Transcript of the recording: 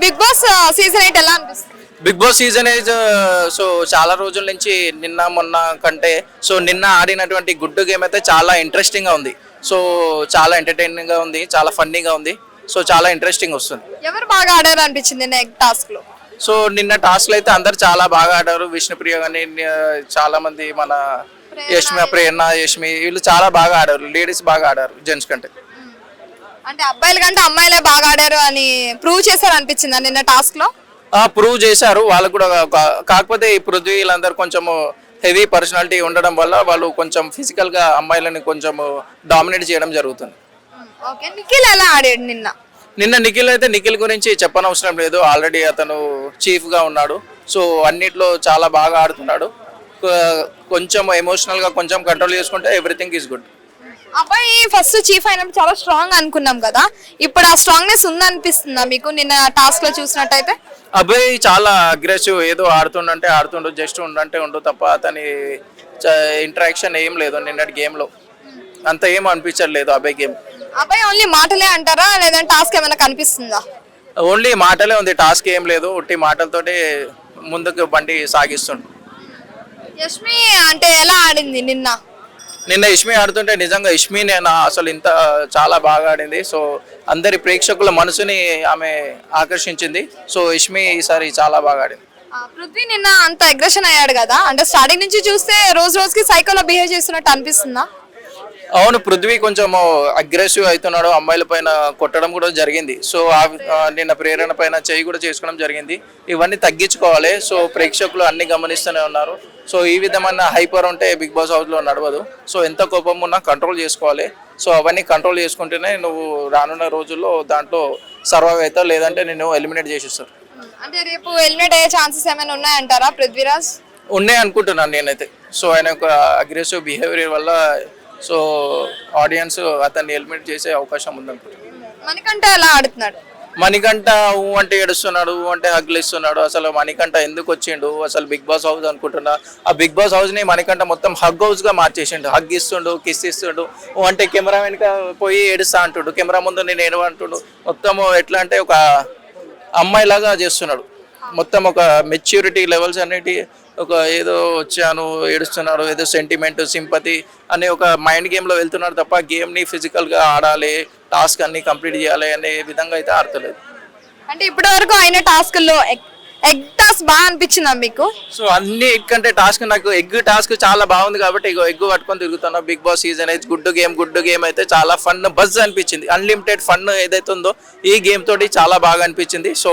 Big Boss season 8 ఎలా అనిపిస్తుంది? Bigg Boss season ఏజ్ సో చాలా రోజుల నుంచి నిన్న మొన్న కంటే సో నిన్న ఆడినటువంటి గుడ్డు గేమ్ అయితే చాలా ఇంట్రెస్టింగ్గా ఉంది. సో చాలా ఎంటర్టైనింగ్గా ఉంది, చాలా ఫన్నీగా ఉంది. సో చాలా ఇంట్రెస్టింగ్ వస్తుంది. ఎవరు బాగా ఆడారు అనిపించింది నిన్న టాస్క్ లో? సో నిన్న టాస్క్లు అయితే అందరు చాలా బాగా ఆడారు. విష్ణుప్రియ కానీ చాలా మంది మన ప్రేరణ యష్మి వీళ్ళు చాలా బాగా ఆడారు. లేడీస్ బాగా ఆడారు జెంట్స్ కంటే. అంటే అబ్బాయిల కంటే అమ్మాయిలే బాగా ఆడారు అని ప్రూవ్ చేశారు అనిపించింది నిన్న టాస్క్ లో. ప్రూవ్ చేశారు వాళ్ళు కూడా. కాకపోతే ఈ పృథ్వీ వీళ్ళందరూ కొంచెం హెవీ పర్సనాలిటీ ఉండడం వల్ల వాళ్ళు కొంచెం ఫిజికల్గా అమ్మాయిలని కొంచెం డామినేట్ చేయడం జరుగుతుంది. ఓకే, నిఖిల్ ఎలా ఆడాడు నిన్న? నిఖిల్ అయితే నిఖిల్ గురించి చెప్పనవసరం లేదు. ఆల్రెడీ అతను చీఫ్గా ఉన్నాడు. సో అన్నిట్లో చాలా బాగా ఆడుతున్నాడు. కొంచెం ఎమోషనల్గా కొంచెం కంట్రోల్ చేసుకుంటే ఎవ్రీథింగ్ ఈజ్ గుడ్. అబ్బాయి ఫస్ట్ చీఫ్ అయినప్పుడు చాలా స్ట్రాంగ్ అనుకున్నాం కదా, ఇప్పుడు ఆ స్ట్రాంగ్నెస్ ఉందనిపిస్తుందా మీకు నిన్న టాస్క్ లో చూసినట్టయితే? అబ్బాయి చాలా అగ్రెసివ్, ఏదో ఆడుతుండు, జస్ట్ ఉండంటే ఉండు తప్ప అతని ఇంటరాక్షన్ ఏం లేదు. నిన్నటి గేమ్లో అంత ఏం అనిపించట్లేదు అబ్బాయి గేమ్. అబ్బాయి ఓన్లీ మాటలే అంటారా లేదంటే టాస్క్ ఏమైనా కనిపిస్తుందా? ఓన్లీ మాటలే ఉంది, టాస్క్ ఏం లేదు. ఉట్టి మాటలతోటి ముందుకు బండి సాగిస్తుండు. యష్మి అంటే ఎలా ఆడింది నిన్న? యష్మి ఆడుతుంటే నిజంగా యష్మి నేను అసలు ఇంత చాలా బాగా ఆడింది. సో అందరి ప్రేక్షకుల మనసుని ఆమె ఆకర్షించింది. సో యష్మి ఈసారి చాలా బాగా ఆడింది. పృథ్వీ నిన్న అంత అగ్రెషన్ అయ్యాడు కదా, అంటే స్టార్టింగ్ నుంచి చూస్తే రోజు రోజుకి సైకోలో బిహేవ్ చేస్తున్నట్టు అనిపిస్తుందా? అవును, పృథ్వీ కొంచెం అగ్రెసివ్ అవుతున్నాడు. అమ్మాయిల పైన కొట్టడం కూడా జరిగింది. సో నిన్న ప్రేరణ పైన చేయి కూడా చేసుకోవడం జరిగింది. ఇవన్నీ తగ్గించుకోవాలి. సో ప్రేక్షకులు అన్ని గమనిస్తూనే ఉన్నారు. సో ఈ విధమైన హైపర్ ఉంటే బిగ్ బాస్ హౌస్లో నడవదు. సో ఎంత కోపం ఉన్నా కంట్రోల్ చేసుకోవాలి. సో అవన్నీ కంట్రోల్ చేసుకుంటేనే నువ్వు రానున్న రోజుల్లో దాంట్లో సర్వైవ్ అవుతావు, లేదంటే నేను ఎలిమినేట్ చేసేస్తారు. అంటే రేపు ఎలిమినేట్ అయ్యే ఛాన్సెస్ ఏమైనా ఉన్నాయంటారా పృథ్వీరాజ్? ఉన్నాయి అనుకుంటున్నాను నేనైతే. సో ఆయన ఒక అగ్రెసివ్ బిహేవియర్ వల్ల సో ఆడియన్స్ అతన్ని ఎలిమినేట్ చేసే అవకాశం ఉందనుకుంటున్నాను. మణికంఠ ఎలా ఆడుతున్నాడు? మణికంఠ అంటే ఏడుస్తున్నాడు, అంటే హగ్లిస్తున్నాడు. అసలు మణికంఠ ఎందుకు వచ్చిండు? అసలు బిగ్ బాస్ హౌస్ అనుకుంటున్నా. ఆ బిగ్ బాస్ హౌస్ని మణికంఠ మొత్తం హగ్ హౌస్గా మార్చేసిండు. హగ్ ఇస్తుండు, కిస్ ఇస్తుండు. అంటే కెమెరా వెనుక పోయి ఏడుస్తా అంటుండు, కెమెరా ముందు నేను ఏడవంటుండు. మొత్తము ఎట్లా అంటే ఒక అమ్మాయిలాగా చేస్తున్నాడు. మొత్తం ఒక మెచ్యూరిటీ లెవెల్స్ అన్నిటి ఒక ఏదో వచ్చాను ఏడుస్తున్నాడు, ఏదో సెంటిమెంట్ సింపతి అనే ఒక మైండ్ గేమ్లో వెళ్తున్నాడు తప్ప గేమ్ని ఫిజికల్గా ఆడాలి, టాస్క్ అన్ని కంప్లీట్ చేయాలి అనే విధంగా అయితే ఆడతలేదు. అంటే ఇప్పటి వరకు అయిన టాస్క్లో ఎగ్ టాస్క్ బాగా అనిపించిందా మీకు? సో అన్ని కంటే టాస్క్ నాకు ఎగ్ టాస్క్ చాలా బాగుంది కాబట్టి ఎగ్ పట్టుకొని తిరుగుతున్నా. బిగ్ బాస్ సీజన్ అయితే గుడ్ గేమ్ అయితే చాలా ఫన్ బజ్ అనిపించింది. అన్లిమిటెడ్ ఫన్ ఏదైతే ఉందో ఈ గేమ్ తోటి చాలా బాగా అనిపించింది. సో